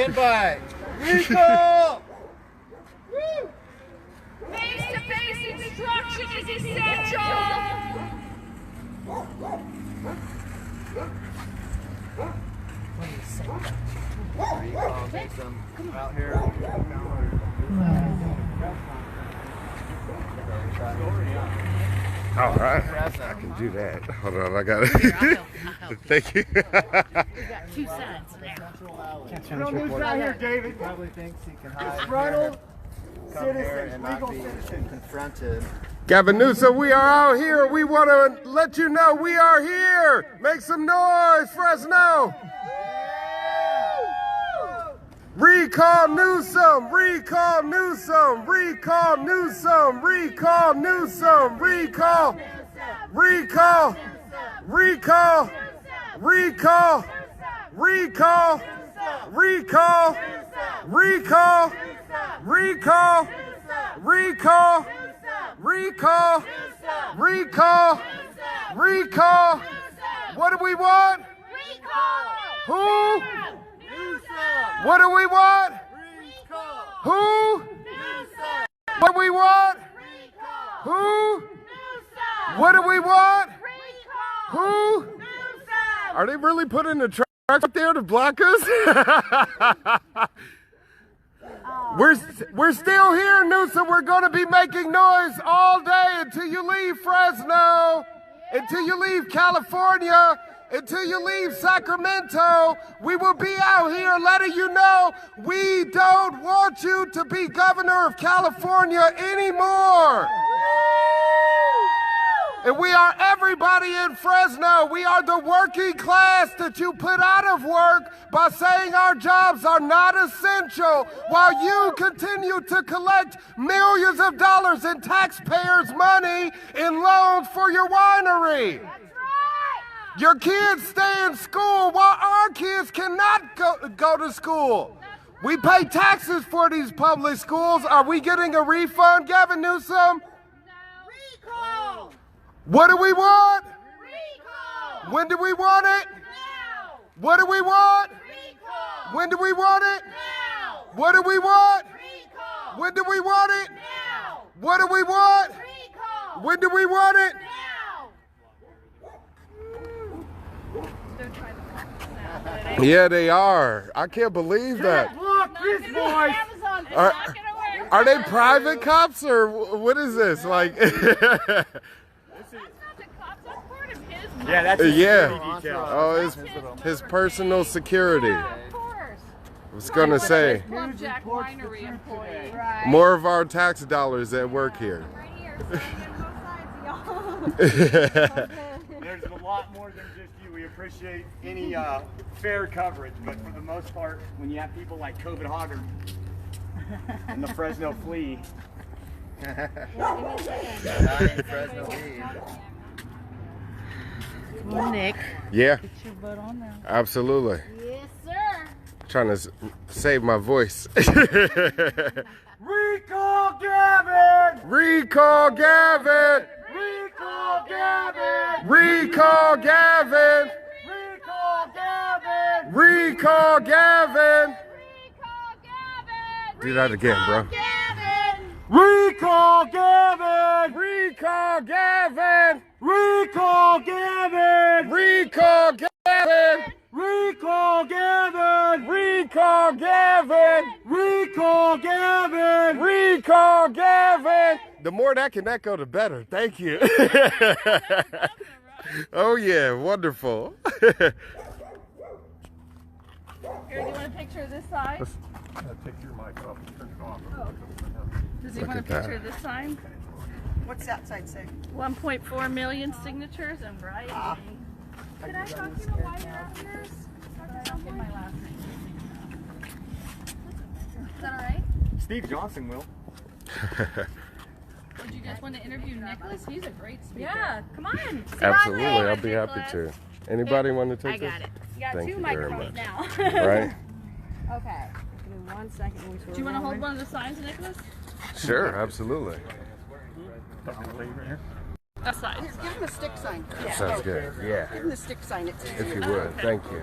Stand by. Recall! Woo! Face-to-face instruction is essential! Recall Newsom out here. All right, I can do that. Hold on, I got it. Thank you. We got 2 sides there. No news out here, David. Probably thinks he can hide Disgruntled come here citizens, and not legal be citizens. confronted. Gavin Newsom, we are out here. We want to let you know we are here. Make some noise, Fresno. Recall Newsom, recall Newsom, recall Newsom, recall Newsom, recall, recall, recall, recall, recall, recall, recall, recall, recall, recall, recall, recall. What do we want? Who? What do we want? Who? What do we want? Who? What do we want? Who? Are they really putting the truck up there to block us? We're still here, Newsom. We're going to be making noise all day until you leave Fresno, until you leave California, until you leave Sacramento. We will be out here letting you know we don't want you to be governor of California anymore. And we are everybody in Fresno. We are the working class that you put out of work by saying our jobs are not essential while you continue to collect millions of dollars in taxpayers' money in loans for your winery. Your kids stay in school while our kids cannot go to school. We pay taxes for these public schools. Are we getting a refund, Gavin Newsom? Recall! What do we want? Recall! When do we want it? Now! What do we want? Recall! When do we want it? Now! What do we want? Recall! When do we want it? Now! What do we want? Recall! When do we want it? Now! Yeah, they are. I can't believe that. Look, these boys. Are they private cops or what is this? Like, Yeah, that's a yeah. security detail. Oh, his personal security. Of course. I was gonna say Club Jack Winery employee. more of our tax dollars at work here. Right here, so both sides, y'all. There's a lot more than just you. We appreciate any fair coverage, but for the most part, when you have people like COVID Hoggard and the Fresno Flea, Fresno lead. Well, Nick, Yeah, get your butt on there. absolutely. Yes, sir. Trying to save my voice. recall Gavin! Recall Gavin! Recall Gavin! Recall Gavin! Recall Gavin! Recall Gavin! Recall Gavin! Do that again, bro. Gavin! Recall Gavin! Recall Gavin! Recall Gavin! Recall Gavin! Recall Gavin! Recall Gavin! Recall Gavin! Recall Gavin! The more that can echo, the better. Thank you. Oh yeah, wonderful. Here, do you want a picture of this sign? Take your mic off and turn it off. Does he Look want a at that. picture of this sign? What's that sign say? 1.4 million signatures and writing. Can I talk to you about why you're after this? Talk to someone? My last name. Is that alright? Steve Johnson will. Would you guys want to interview Nickolas? He's a great speaker. Yeah, come on. Absolutely, I'll be happy to. Anybody want to take I got this? it. You got Thank two you very microphones much. now. Right? Okay. Give me 1 second. Do you want to hold one of the signs, Nickolas? Sure, absolutely. A sign. Here, give him a stick sign. Sounds good. Yeah, Give him the stick sign. It's if you easier. would. Thank you.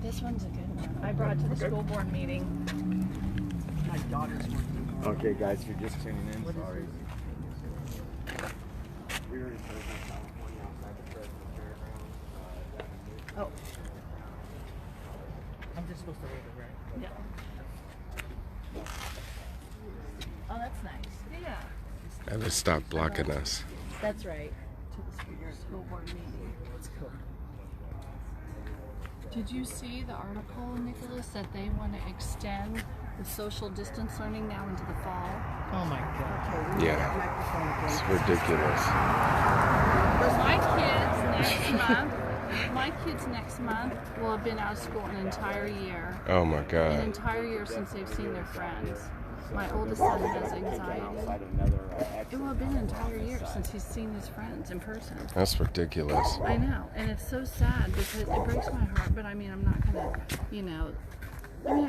This one's a good one. I brought it to the school board meeting. My daughter's one. Okay, guys, if you're just tuning in, sorry. We were in Fresno, California, outside the Fresno fairgrounds. Oh, I'm just supposed to wave it, right? yeah. Oh, that's nice. Yeah. And it stopped blocking us. That's right. To the school board meeting. That's cool. Did you see the article, Nickolas, that they want to extend the social distance learning now into the fall? Oh my God. Yeah. It's ridiculous. My kids next month will have been out of school an entire year. Oh my An God. entire year since they've seen their friends. My oldest son has anxiety. It will have been an entire year since he's seen his friends in person. That's ridiculous. I know, and it's so sad because it breaks my heart, but I mean, I'm not gonna,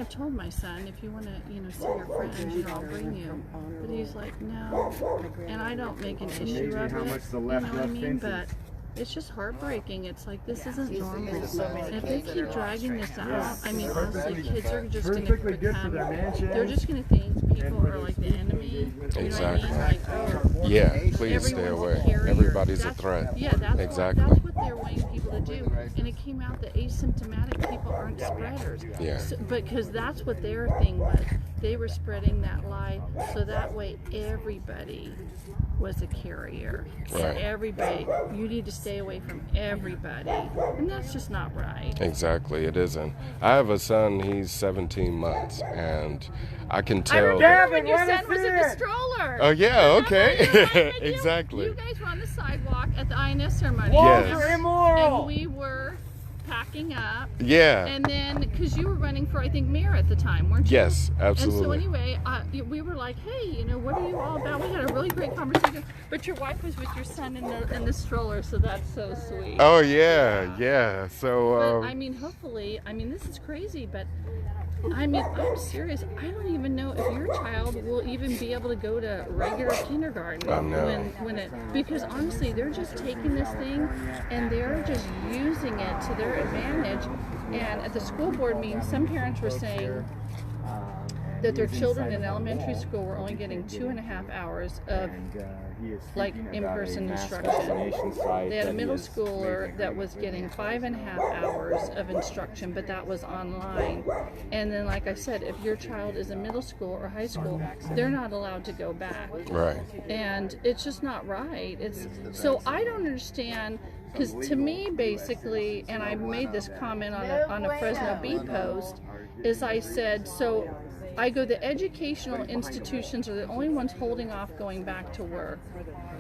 I've told my son, if you want to, see your friends, I'll bring you. But he's like, no, and I don't make an issue of it, you know what I mean? But it's just heartbreaking. It's like, this isn't normal. And if they keep dragging this out, I mean, honestly, kids are just going to become, they're just going to think people are like the enemy. You know what I Exactly. mean? Like, oh, Yeah, please stay everyone's away. a carrier. Everybody's a threat. Yeah, that's Exactly. that's what they're wanting people to do. And it came out that asymptomatic people aren't spreaders. Yeah. So, because that's what their thing was. They were spreading that lie so that way everybody was a carrier. So Right. everybody, you need to stay away from everybody. And that's just not right. Exactly, it isn't. I have a son, he's 17 months, and I can I tell remember that. when your son was in the stroller. Oh, yeah, okay. And Exactly. You guys were on the sidewalk at the INS ceremony. Yes. And we were packing up. Yeah. And then, because you were running for, I think, mayor at the time, weren't you? Yes, absolutely. And so anyway, we were like, hey, what are you all about? We had a really great conversation. But your wife was with your son in the stroller, so that's so sweet. Oh, yeah, yeah. So, But, I mean, hopefully, this is crazy, but I'm serious. I don't even know if your child will even be able to go to regular kindergarten I know. because honestly, they're just taking this thing and they're just using it to their advantage. And at the school board meeting, some parents were saying that their children in elementary school were only getting 2.5 hours of like in-person instruction. They had a middle schooler that was getting 5.5 hours of instruction, but that was online. And then, like I said, if your child is in middle school or high school, they're not allowed to go back. right. And it's just not right. So I don't understand, because to me, basically, and I made this comment on a Fresno Bee post, is I said, so I go, the educational institutions are the only ones holding off going back to work.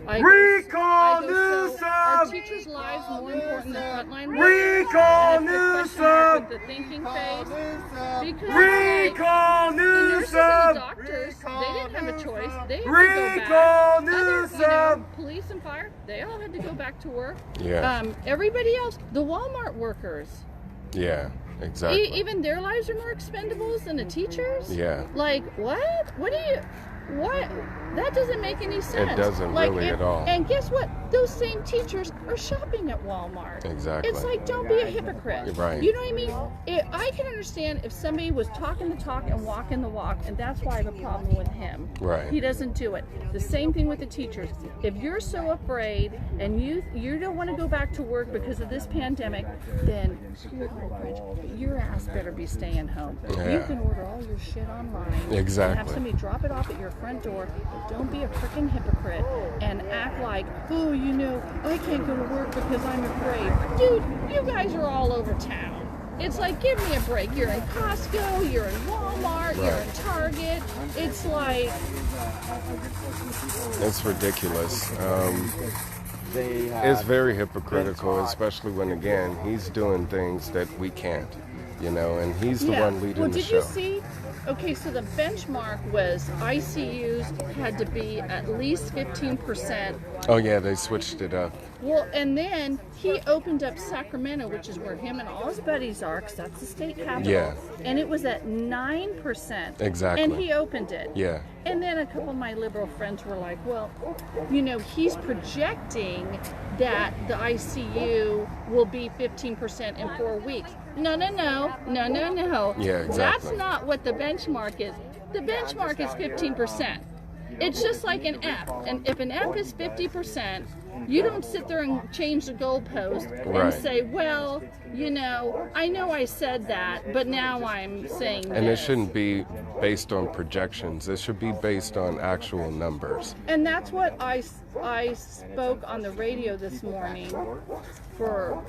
Recall So Newsom! are teachers' lives more important than frontline workers? Recall And I put question mark Newsom! with the thinking face. Because Recall the nurses and the Newsom! doctors, they didn't have a choice. They had to go Recall back. Newsom! Police and fire, they all had to go back to work. Yeah. Everybody else, the Walmart workers, Yeah, exactly. even their lives are more expendables than the teachers. Yeah. Like, what? What? That doesn't make any sense. doesn't really at all. And guess what? Those same teachers are shopping at Walmart. Exactly. It's like, don't be a hypocrite. Right. You know what I mean? I can understand if somebody was talking the talk and walking the walk, and that's why I have a problem with him. Right. He doesn't do it. The same thing with the teachers. If you're so afraid and you don't want to go back to work because of this pandemic, then your ass better be staying home. Yeah. You can order all your shit online. Exactly. And have somebody drop it off at your front door. Don't be a freaking hypocrite and act like, oh, I can't go to work because I'm afraid. Dude, you guys are all over town. It's like, give me a break. You're in Costco, you're in Walmart, you're in Target. It's like... It's ridiculous. It's very hypocritical, especially when, again, he's doing things that we can't, and he's the one leading the show. Did you see? Okay, so the benchmark was ICUs had to be at least 15%. Oh, yeah, they switched it up. Well, and then he opened up Sacramento, which is where him and all his buddies are, because that's the state capital. Yeah. And it was at 9%. Exactly. And he opened it. Yeah. And then a couple of my liberal friends were like, well, he's projecting that the ICU will be 15% in 4 weeks. No. Yeah, exactly. That's not what the benchmark is. The benchmark is 15%. It's just like an F. And if an F is 50%, you don't sit there and change the goalpost and say, well, you know I said that, but now I'm saying this. And it shouldn't be based on projections. It should be based on actual numbers. And that's what I spoke on the radio this morning for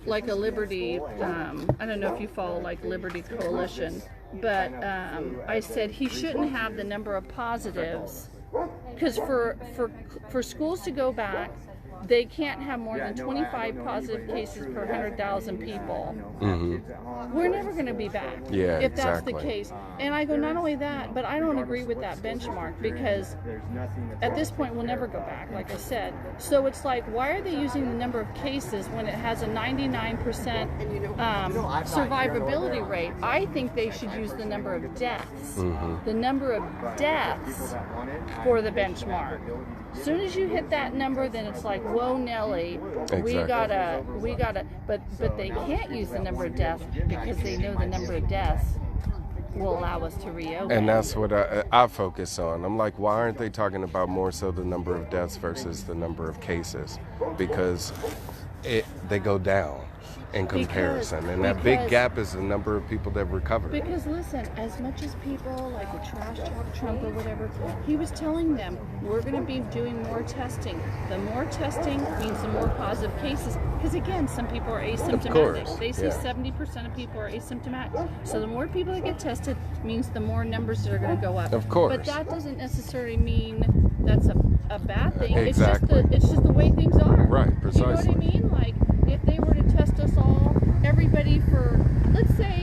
like a Liberty, I don't know if you follow like Liberty Coalition, but I said he shouldn't have the number of positives, because for schools to go back, they can't have more than 25 positive cases per 100,000 people. Mm-hmm. We're never going to be back if that's the case. And I go, not only that, but I don't agree with that benchmark, because at this point we'll never go back, like I said. So it's like, why are they using the number of cases when it has a 99% survivability rate? I think they should use the number of deaths. Mm-hmm. The number of deaths for the benchmark. As soon as you hit that number, then it's like, whoa, Nelly, we gotta, but they can't use the number of deaths, because they know the number of deaths will allow us to reopen. And that's what I focus on. I'm like, why aren't they talking about more so the number of deaths versus the number of cases? Because they go down in comparison, and that big gap is the number of people that recover. Because listen, as much as people like the trash talk Trump or whatever, he was telling them, we're going to be doing more testing. The more testing means the more positive cases, because again, some people are asymptomatic. They say 70% of people are asymptomatic. So the more people that get tested means the more numbers that are going to go up. Of course. But that doesn't necessarily mean that's a bad thing. Exactly. It's just the way things are. Right, precisely. You know what I mean? Like, if they were to test us all, everybody for, let's say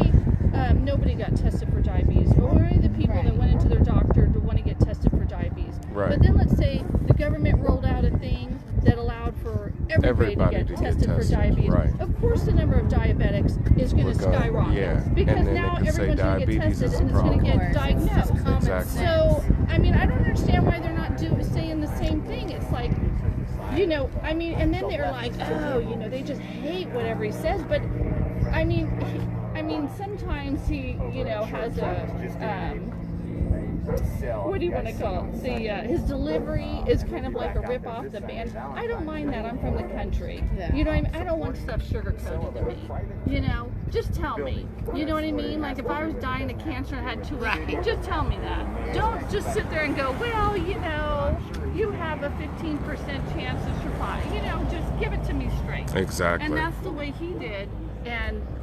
nobody got tested for diabetes, or only the people that went into their doctor to want to get tested for diabetes. Right. But then let's say the government rolled out a thing that allowed for everybody to get tested for diabetes. Right. Of course the number of diabetics is going to skyrocket, because now everyone's going to get tested and it's going to get diagnosed. Exactly. So, I mean, I don't understand why they're not saying the same thing. It's like, you know, I mean, and then they're like, oh, you know, they just hate whatever he says. But I mean, sometimes he, you know, has a what do you want to call it? His delivery is kind of like a rip off the band. I don't mind that. I'm from the country. You know what I mean? I don't want stuff sugar-coated to me. You know, just tell me. You know what I mean? Like, if I was dying of cancer and had 2 weeks, just tell me that. Don't just sit there and go, well, you know, you have a 15% chance of survival. You know, just give it to me straight. Exactly. And that's the way he did.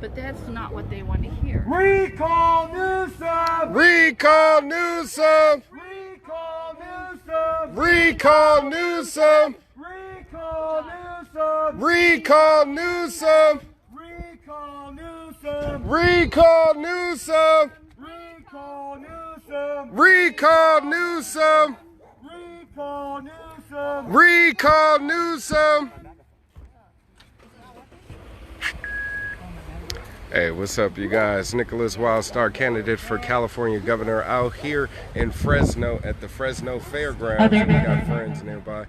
But that's not what they want to hear. Recall Newsom! Recall Newsom! Recall Newsom! Recall Newsom! Recall Newsom! Recall Newsom! Recall Newsom! Recall Newsom! Recall Newsom! Recall Newsom! Recall Newsom! Recall Newsom! Hey, what's up, you guys? Nickolas Wildstar, candidate for California governor, out here in Fresno at the Fresno Fairgrounds. We got friends nearby.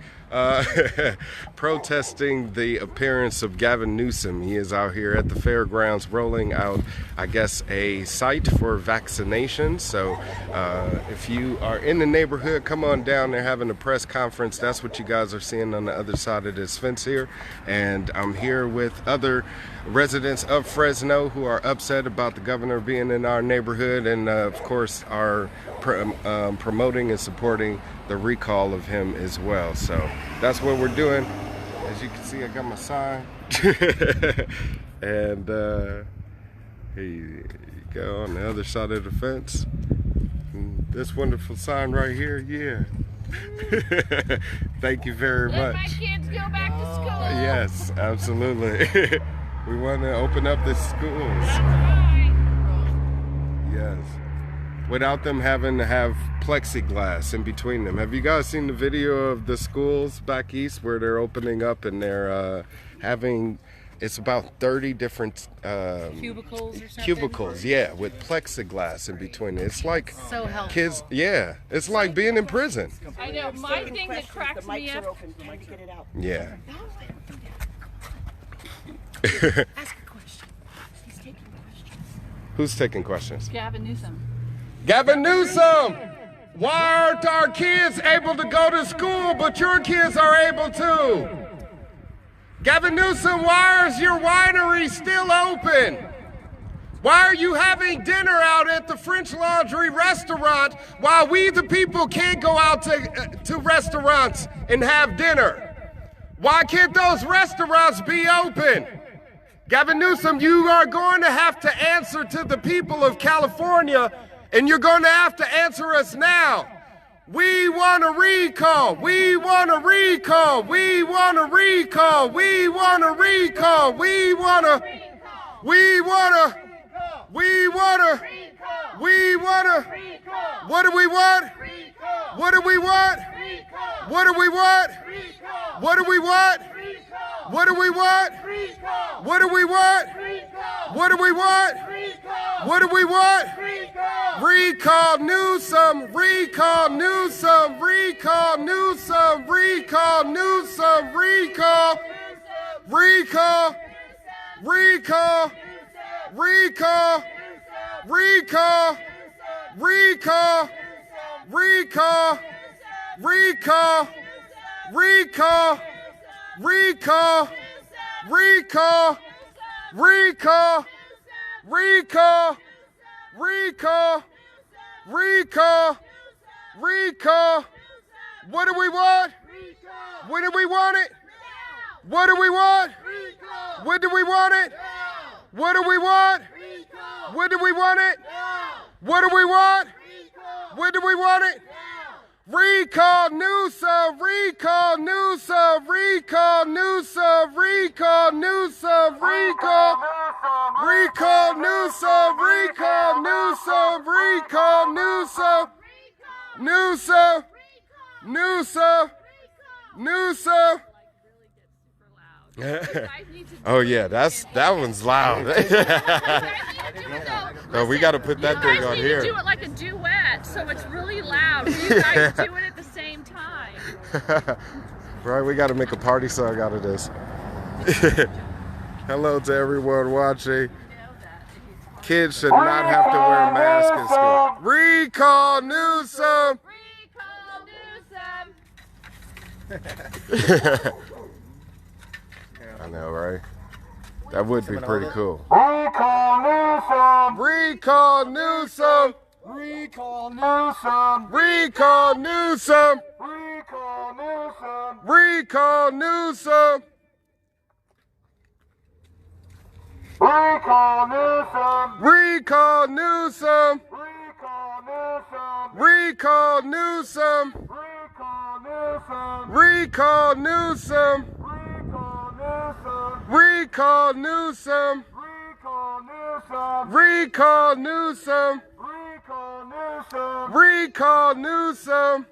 Protesting the appearance of Gavin Newsom. He is out here at the fairgrounds rolling out, I guess, a site for vaccination. So if you are in the neighborhood, come on down. They're having a press conference. That's what you guys are seeing on the other side of this fence here. And I'm here with other residents of Fresno who are upset about the governor being in our neighborhood, and of course are promoting and supporting the recall of him as well. So that's what we're doing. As you can see, I got my sign. And here you go on the other side of the fence. And this wonderful sign right here, yeah. Thank you very much. Let my kids go back to school. Yes, absolutely. We want to open up the schools. That's right. Yes. Without them having to have plexiglass in between them. Have you guys seen the video of the schools back east where they're opening up and they're having, it's about 30 different cubicles or something? Cubicles, yeah, with plexiglass in between. It's like so helpful. Kids, yeah, it's like being in prison. I know, my thing that cracks me up. Yeah. Ask a question. Who's taking questions? Gavin Newsom. Gavin Newsom! Why aren't our kids able to go to school, but your kids are able to? Gavin Newsom, why is your winery still open? Why are you having dinner out at the French Laundry restaurant while we the people can't go out to restaurants and have dinner? Why can't those restaurants be open? Gavin Newsom, you are going to have to answer to the people of California, and you're going to have to answer us now. We want a recall. We want a recall. We want a recall. We want a recall. We want a. We want a. We want a. We want a. What do we want? What do we want? What do we want? What do we want? What do we want? What do we want? What do we want? What do we want? Recall Newsom, recall Newsom, recall Newsom, recall Newsom, recall, recall, recall, recall, recall, recall, recall, recall, recall, recall, recall, recall, recall, recall, recall, recall. What do we want? When do we want it? What do we want? When do we want it? What do we want? When do we want it? What do we want? When do we want it? Recall Newsom, recall Newsom, recall Newsom, recall Newsom, recall, recall Newsom, recall Newsom, recall Newsom, Newsom, Newsom, Newsom. Oh yeah, that one's loud. No, we got to put that thing on here. You guys need to do it like a duet, so it's really loud. You guys do it at the same time. Right, we got to make a party song out of this. Hello to everyone watching. Kids should not have to wear a mask in school. Recall Newsom. Recall Newsom. I know, right? That would be pretty cool. Recall Newsom! Recall Newsom! Recall Newsom! Recall Newsom! Recall Newsom! Recall Newsom! Recall Newsom! Recall Newsom! Recall Newsom! Recall Newsom! Recall Newsom! Recall Newsom! Recall Newsom!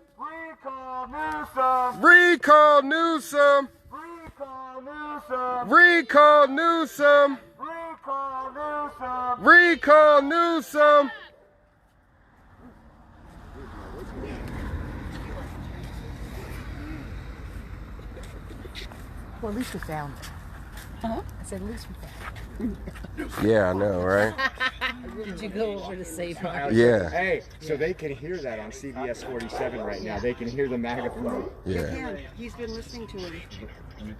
Recall Newsom! Recall Newsom! Recall Newsom! Well, at least we found it. Huh? I said, at least we found it. Yeah, I know, right? Did you go over to save her? Yeah. Hey, so they can hear that on CBS 47 right now. They can hear the megaphone. Yeah. He's been listening to him.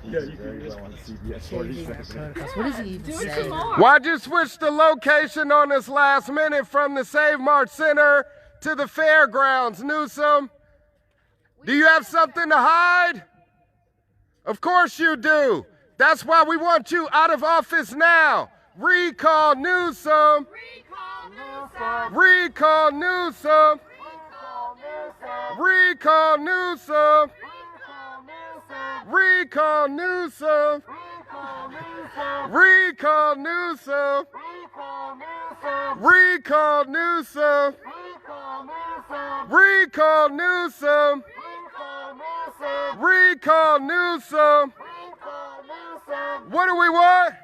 Yeah, you can hear that on CBS 47. What does he even say? Why'd you switch the location on us last minute from the Save Mart Center to the fairgrounds, Newsom? Do you have something to hide? Of course you do. That's why we want you out of office now. Recall Newsom. Recall Newsom. Recall Newsom. Recall Newsom. Recall Newsom. Recall Newsom. Recall Newsom. Recall Newsom. What do we want?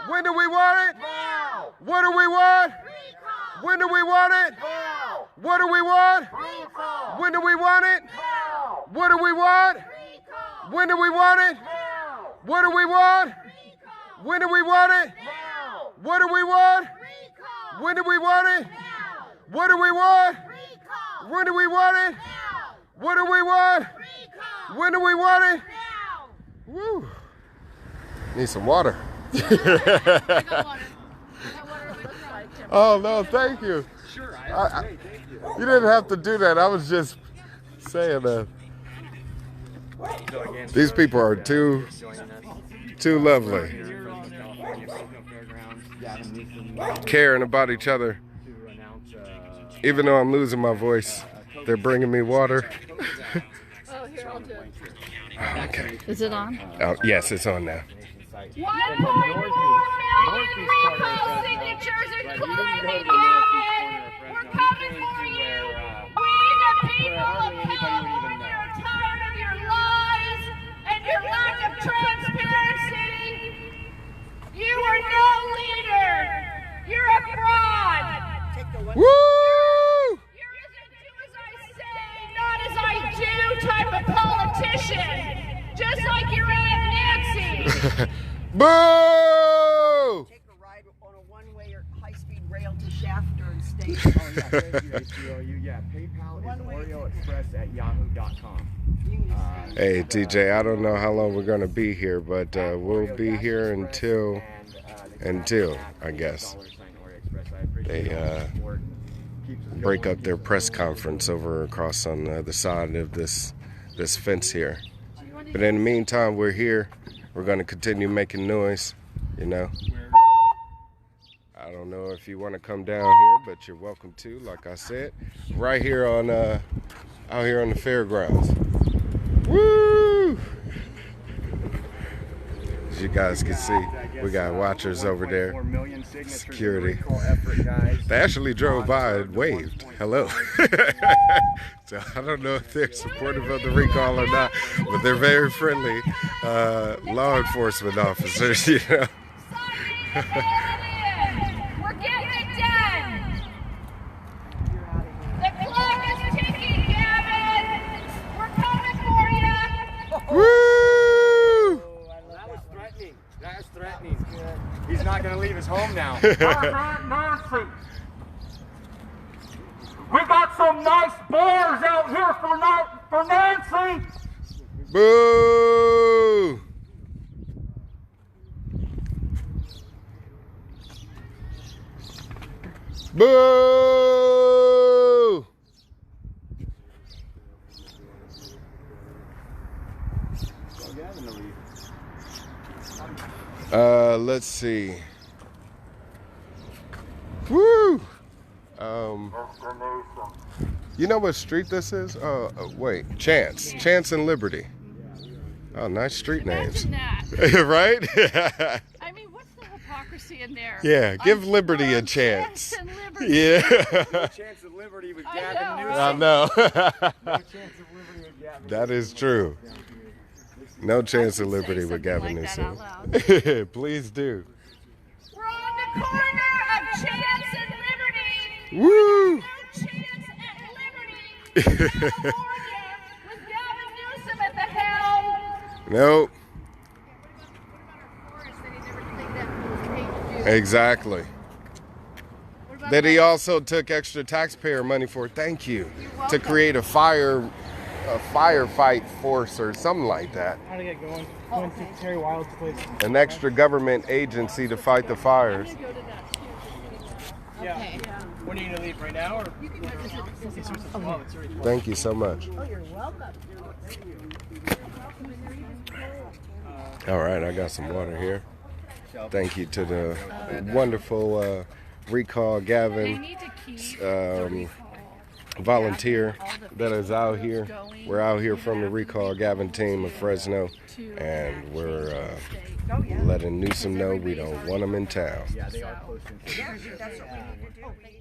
When do we want it? Now! What do we want? Recall! When do we want it? Now! What do we want? Recall! When do we want it? Now! What do we want? Recall! When do we want it? Now! What do we want? Recall! When do we want it? Now! What do we want? Recall. When do we want it? Now. What do we want? Recall. When do we want it? Now. What do we want? Recall. When do we want it? Now. Woo. Need some water. I got water. That water looks like him. Oh, no, thank you. Sure, Thank you. You didn't have to do that. I was just saying that. These people are too lovely. Caring about each other. Even though I'm losing my voice, they're bringing me water. Oh, here, I'll do it. Okay. Is it on? Oh, yes, it's on now. 1.4 million recall signatures are climbing, Gavin. We're coming for you. We, the people of California, are tired of your lies and your lack of transparency. You are no leader. You're a fraud. Woo! You're a do as I say, not as I do type of politician. Just like your Aunt Nancy. Boo! Take a ride on a one-way or high-speed rail to Shafter and stay. Oh yeah, thank you, HBOU. Yeah, PayPal is OreoExpress@yahoo.com. Hey, TJ, I don't know how long we're going to be here, but we'll be here until, I guess, they break up their press conference over across on the other side of this fence here. But in the meantime, we're here. We're going to continue making noise, you know. I don't know if you want to come down here, but you're welcome to, like I said. Right here on, out here on the fairgrounds. Woo! As you guys can see, we got watchers over there, security. They actually drove by and waved, hello. So I don't know if they're supportive of the recall or not, but they're very friendly law enforcement officers, you know. We're getting it done. The clock is ticking, Gavin. We're coming for you. Woo! That was threatening. That was threatening. He's not going to leave his home now. Nancy. We got some nice bears out here for Nancy. Boo! Boo! Let's see. Woo! You know what street this is? Wait, Chance and Liberty. Oh, nice street names. Imagine that. Right? I mean, what's the hypocrisy in there? Yeah, give Liberty a chance. And Liberty. Yeah. No chance of liberty with Gavin Newsom. I know. No chance of liberty with Gavin. That is true. No chance of liberty with Gavin like Newsom. that out Please do. We're on the corner of Chance and Liberty. Woo! No chance at liberty in California with Gavin Newsom at the helm. Nope. Exactly. That he also took extra taxpayer money for, thank you, to create a firefight force or something like that. How to get going? Going to Terry Wild's place. An extra government agency to fight the fires. Yeah. When are you gonna leave? Right now, or? Thank you so much. Oh, you're welcome. All right, I got some water here. Thank you to the wonderful recall They Gavin need to keep volunteer that is out here. We're out here from the recall Gavin team of Fresno, and we're letting Newsom know we don't want him in town. Yeah, they are close in. Yeah, that's what we need to do.